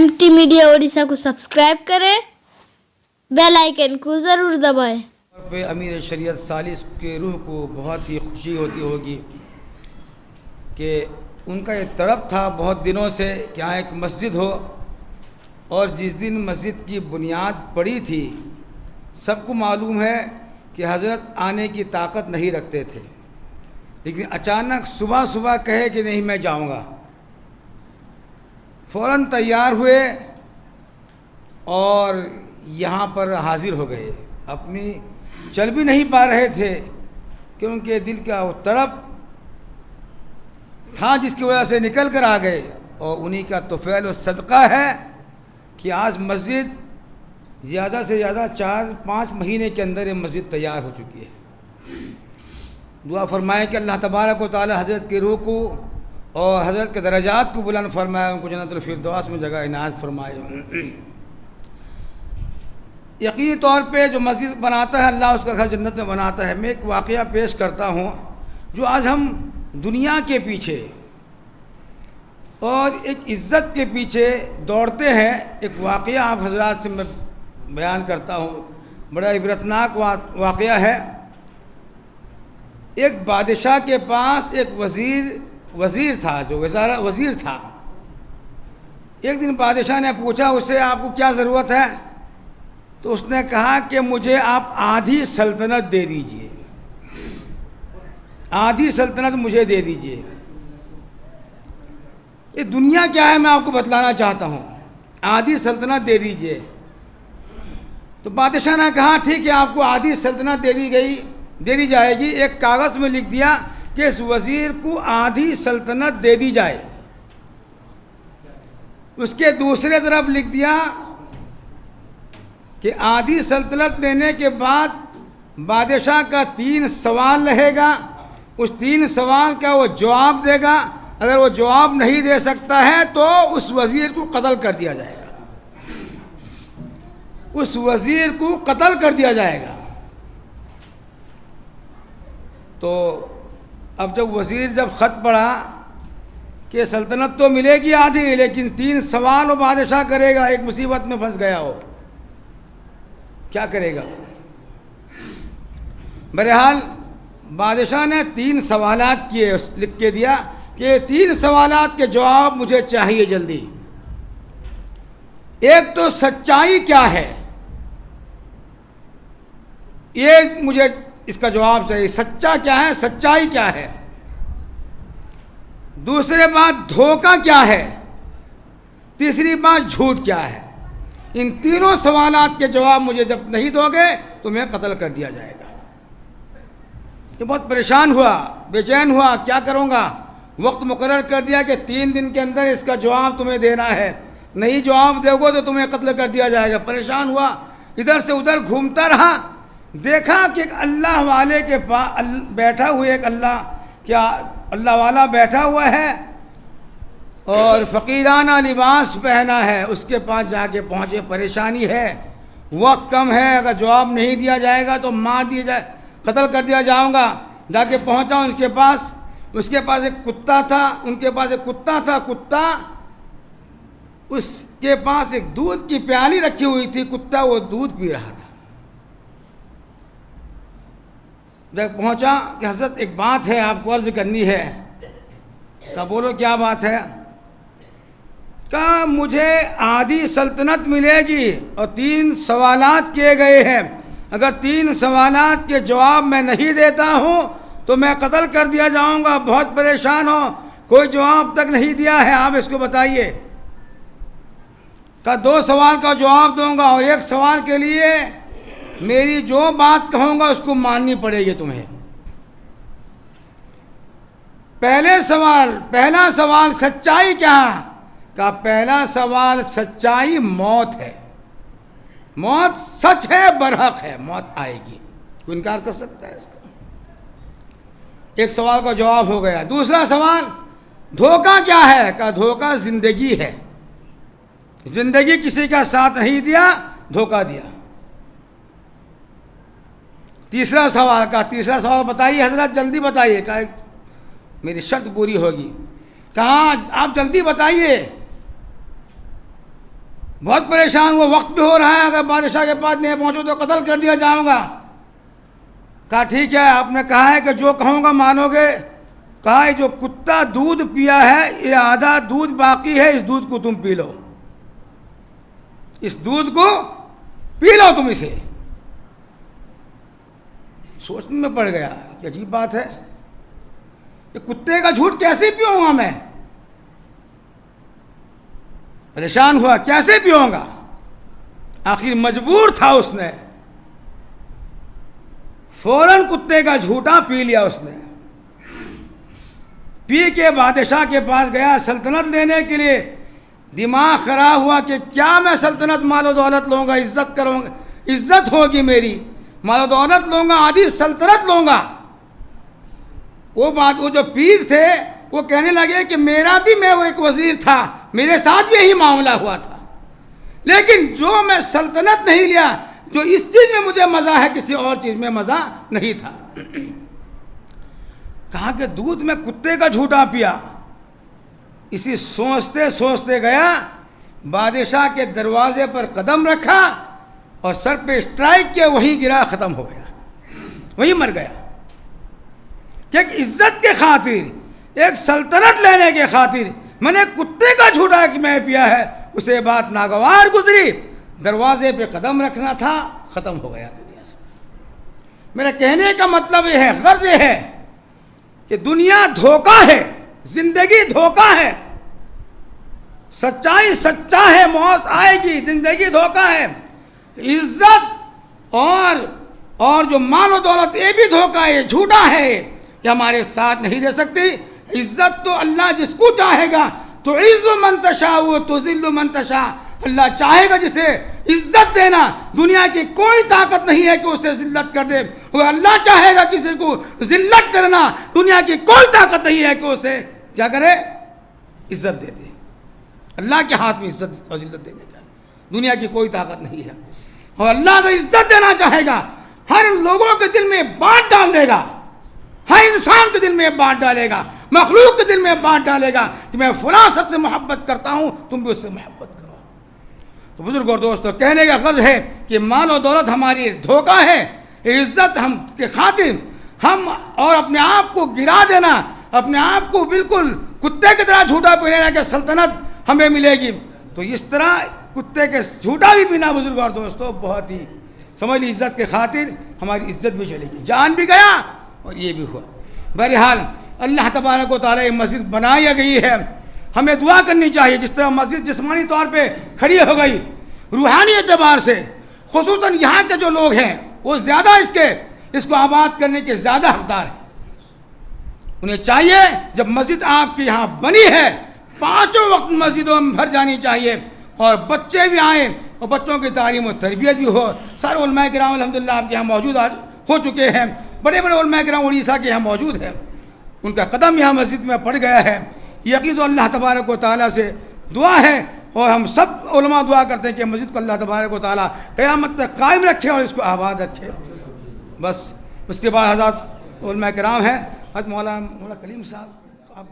MT media Odisha को subscribe करें, bell icon को ज़रूर दबाएं। पे अमीर शरीयत सालिस के रूह को बहुत ही खुशी होती होगी कि उनका ये तड़प था बहुत दिनों से कि यहाँ एक मस्जिद हो, और जिस दिन मस्जिद की बुनियाद पड़ी थी सबको मालूम है कि हज़रत आने की ताकत नहीं रखते थे, लेकिन अचानक सुबह सुबह कहे कि नहीं मैं जाऊँगा। फ़ौरन तैयार हुए और यहाँ पर हाजिर हो गए। अपनी चल भी नहीं पा रहे थे कि उनके दिल का वो तड़प था जिसकी वजह से निकल कर आ गए, और उन्हीं का तोफ़ैल व सदका है कि आज मस्जिद ज़्यादा से ज़्यादा 4-5 महीने के अंदर ये मस्जिद तैयार हो चुकी है। दुआ फरमाएं कि अल्लाह तबारक व तआला हज़रत की रूह को और हज़रत के दरजात को बुलंद फरमाए, उनको जन्नतुल फिरदौस में जगह इनायत फरमाए। यकीनी तौर पे जो मस्जिद बनाता है अल्लाह उसका घर जन्नत में बनाता है। मैं एक वाक़या पेश करता हूँ जो आज हम दुनिया के पीछे और एक इज़्ज़त के पीछे दौड़ते हैं। एक वाक़या आप हज़रात से मैं बयान करता हूँ, बड़ा इबरतनाक वाक़या है। एक बादशाह के पास एक वज़ीर था, जो वज़ीर था। एक दिन बादशाह ने पूछा उससे आपको क्या ज़रूरत है, तो उसने कहा कि मुझे आप आधी सल्तनत दे दीजिए, आधी सल्तनत मुझे दे दीजिए। ये दुनिया क्या है मैं आपको बतलाना चाहता हूँ, आधी सल्तनत दे दीजिए। तो बादशाह ने कहा ठीक है आपको आधी सल्तनत दे दी जाएगी। एक कागज़ में लिख दिया कि इस वज़ीर को आधी सल्तनत दे दी जाए। उसके दूसरे तरफ लिख दिया कि आधी सल्तनत देने के बाद बादशाह का 3 सवाल रहेगा, उस 3 सवाल का वो जवाब देगा। अगर वो जवाब नहीं दे सकता है तो उस वज़ीर को कत्ल कर दिया जाएगा, उस वज़ीर को कत्ल कर दिया जाएगा। तो अब जब वज़ीर जब ख़त पढ़ा कि सल्तनत तो मिलेगी आधी, लेकिन 3 सवाल वो बादशाह करेगा, एक मुसीबत में फंस गया हो, क्या करेगा। बहरहाल बादशाह ने 3 सवालात किए, लिख के दिया कि 3 सवालात के जवाब मुझे चाहिए जल्दी। एक तो सच्चाई क्या है, ये मुझे इसका जवाब चाहिए, सच्चा क्या है, सच्चाई क्या है। दूसरी बात धोखा क्या है, तीसरी बात झूठ क्या है। इन तीनों सवालात के जवाब मुझे जब नहीं दोगे तो मैं कत्ल कर दिया जाएगा। ये बहुत परेशान हुआ, बेचैन हुआ, क्या करूँगा। वक्त मुकर्रर कर दिया कि 3 दिन के अंदर इसका जवाब तुम्हें देना है, नहीं जवाब दोगे तो तुम्हें कत्ल कर दिया जाएगा। परेशान हुआ, इधर से उधर घूमता रहा। देखा कि एक अल्लाह वाले के पास बैठा हुआ, एक अल्लाह वाला बैठा हुआ है और फ़कीराना लिबास पहना है। उसके पास जाके पहुँचे, परेशानी है, वक्त कम है, अगर जवाब नहीं दिया जाएगा तो मार दिया जाए, कत्ल कर दिया जाऊँगा। जाके पहुँचा उसके पास एक कुत्ता था, उनके पास एक कुत्ता था। कुत्ता उसके पास एक दूध की प्याली रखी हुई थी, कुत्ता वो दूध पी रहा था। जब पहुंचा कि हज़रत एक बात है आपको अर्ज़ करनी है। कहा बोलो क्या बात है। कहा मुझे आधी सल्तनत मिलेगी और 3 सवालात किए गए हैं, अगर 3 सवालात के जवाब मैं नहीं देता हूं तो मैं कत्ल कर दिया जाऊंगा। बहुत परेशान हो, कोई जवाब तक नहीं दिया है, आप इसको बताइए। कहा 2 सवाल का जवाब दूंगा और 1 सवाल के लिए मेरी जो बात कहूँगा उसको माननी पड़ेगी तुम्हें। पहला सवाल सच्चाई क्या है। का पहला सवाल सच्चाई मौत है, मौत सच है, बरहक है, मौत आएगी, कोई इनकार कर सकता है इसका। 1 सवाल का जवाब हो गया। दूसरा सवाल धोखा क्या है। का धोखा जिंदगी है, जिंदगी किसी का साथ नहीं दिया, धोखा दिया। तीसरा सवाल बताइए हजरत, जल्दी बताइए। कहा मेरी शर्त पूरी होगी। कहा आप जल्दी बताइए। بہت پریشان ہوا، وقت بھی ہو رہا ہے، اگر بادشاہ کے پاس نہیں پہنچو تو قتل کر دیا جاؤں گا۔ کہا ٹھیک ہے، آپ نے کہا ہے کہ جو کہوں گا مانو گے۔ کہا جو کتا دودھ پیا ہے یہ آدھا دودھ باقی ہے، اس دودھ کو تم پی لو، اس دودھ کو پی لو تم اسے۔ سوچنے میں پڑ گیا کہ عجیب بات ہے، یہ کتے کا جھوٹ کیسے پیوں گا میں؟ پریشان ہوا کیسے پیوں گا؟ آخر مجبور تھا اس نے، فوراً کتے کا جھوٹا پی لیا اس نے۔ پی کے بادشاہ کے پاس گیا سلطنت لینے کے لیے۔ دماغ خراب ہوا کہ کیا میں سلطنت مال و دولت لوں گا، عزت کروں گا، عزت ہوگی میری، مال و دولت لوں گا، آدھی سلطنت لوں گا۔ وہ جو پیر تھے وہ کہنے لگے کہ میرا بھی، میں وہ ایک وزیر تھا، میرے ساتھ بھی یہی معاملہ ہوا تھا، لیکن جو میں سلطنت نہیں لیا، جو اس چیز میں مجھے مزہ ہے کسی اور چیز میں مزہ نہیں تھا۔ کہا کہ دودھ میں کتے کا جھوٹا پیا۔ اسی سوچتے سوچتے گیا، بادشاہ کے دروازے پر قدم رکھا اور سر پہ اسٹرائک کیا، وہیں گرا، ختم ہو گیا، وہیں مر گیا۔ کہ ایک عزت کے خاطر، ایک سلطنت لینے کے خاطر میں نے کتے کا جھوٹا کہ میں پیا ہے، اسے بات ناگوار گزری، دروازے پہ قدم رکھنا تھا، ختم ہو گیا دنیا سے۔ میرا کہنے کا مطلب یہ ہے، غرض یہ ہے کہ دنیا دھوکہ ہے، زندگی دھوکہ ہے، سچائی سچا ہے، موت آئے گی، زندگی دھوکہ ہے، عزت اور جو مال و دولت یہ بھی دھوکہ ہے، جھوٹا ہے، یہ ہمارے ساتھ نہیں دے سکتی۔ عزت تو اللہ جس کو چاہے گا تو عز من تشاء و تذل من تشاء، اللہ چاہے گا جسے عزت دینا، دنیا کی کوئی طاقت نہیں ہے کہ اسے ذلت کر دے، اور اللہ چاہے گا کسی کو ذلت کرنا، دنیا کی کوئی طاقت نہیں ہے کہ اسے کیا کرے، عزت دے دے۔ اللہ کے ہاتھ میں عزت اور ذلت دینے کا ہے، دنیا کی کوئی طاقت نہیں ہے۔ اور اللہ اگر عزت دینا چاہے گا، ہر لوگوں کے دل میں بانٹ ڈال دے گا، ہر انسان کے دل میں بانٹ ڈالے گا، مخلوق کے دل میں بانٹ ڈالے گا کہ میں فلاں سب سے محبت کرتا ہوں، تم بھی اس سے محبت کرو۔ تو بزرگ اور دوستو، کہنے کا غرض ہے کہ مال و دولت ہماری دھوکہ ہے، عزت ہم کے خاطر ہم اور اپنے آپ کو گرا دینا، اپنے آپ کو بالکل کتے کی طرح جھوٹا پی لینا کہ سلطنت ہمیں ملے گی، تو اس طرح کتے کے جھوٹا بھی پینا بزرگ اور دوستو بہت ہی سمجھ لی، عزت کے خاطر ہماری عزت بھی چلے گی، جان بھی گیا اور یہ بھی ہوا۔ بہرحال اللہ تبارک و تعالیٰ یہ مسجد بنائی گئی ہے، ہمیں دعا کرنی چاہیے۔ جس طرح مسجد جسمانی طور پہ کھڑی ہو گئی، روحانی اعتبار سے خصوصاً یہاں کے جو لوگ ہیں وہ زیادہ اس کو آباد کرنے کے زیادہ حقدار ہیں۔ انہیں چاہیے جب مسجد آپ کے یہاں بنی ہے، 5 وقت مسجدوں میں بھر جانی چاہیے، اور بچے بھی آئیں اور بچوں کی تعلیم و تربیت بھی ہو۔ سارے علماء کرام الحمدللہ آپ کے یہاں موجود ہو چکے ہیں، بڑے بڑے علماء کرام اڑیسہ کے یہاں موجود ہیں، ان کا قدم یہاں مسجد میں پڑ گیا ہے۔ یقین تو اللہ تبارک و تعالیٰ سے دعا ہے، اور ہم سب علماء دعا کرتے ہیں کہ مسجد کو اللہ تبارک و تعالیٰ قیامت تک قائم رکھے اور اس کو آباد رکھے۔ بس اس کے بعد حضرات علماء کرام ہیں، حضرت مولانا کلیم صاحب، آپ